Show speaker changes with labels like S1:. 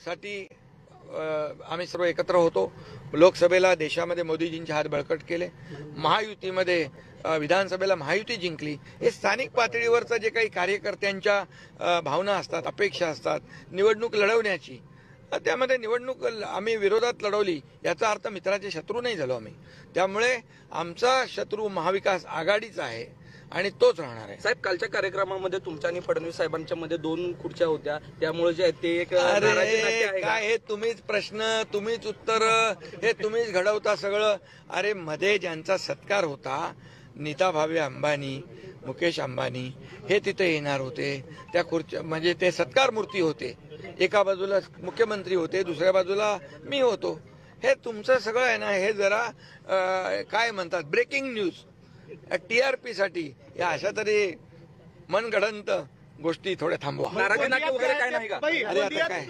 S1: साठी आम्ही सर्व एकत्र होतो. लोकसभेला देशामध्ये मोदीजींचे हात बळकट केले. महायुतीमध्ये विधानसभेला महायुती जिंकली. हे स्थानिक पातळीवरचं जे काही कार्यकर्त्यांच्या भावना असतात, अपेक्षा असतात निवडणूक लढवण्याची, त्यामध्ये निवडणूक आम्ही विरोधात लढवली याचा अर्थ मित्राचे शत्रू नाही झालो आम्ही. त्यामुळे आमचा शत्रू महाविकास आघाडीचा आहे आणि तोच राहणार आहे.
S2: साहेब, कालच्या कार्यक्रमामध्ये तुमच्या आणि फडणवीस साहेबांच्या मध्ये 2 खुर्च्या होत्या, त्यामुळे जे आहे ते एक
S1: अरे काय हे तुम्हीच प्रश्न, तुम्हीच उत्तर, हे तुम्हीच घडवता सगळं. अरे मध्ये ज्यांचा सत्कार होता, नीता भावे अंबानी, मुकेश अंबानी हे तिथे येणार होते. त्या खुर्च्या म्हणजे ते सत्कार मूर्ती होते. एका बाजूला मुख्यमंत्री होते, दुसऱ्या बाजूला मी होतो. हे तुमचं सगळं आहे ना, हे जरा काय म्हणतात ब्रेकिंग न्यूज, TRP साठी या अशा तरी मनगढंत गोष्टी थोड्या थांबवा.
S2: नाराजी वगैरे काय नाही का?
S1: अरे आता काय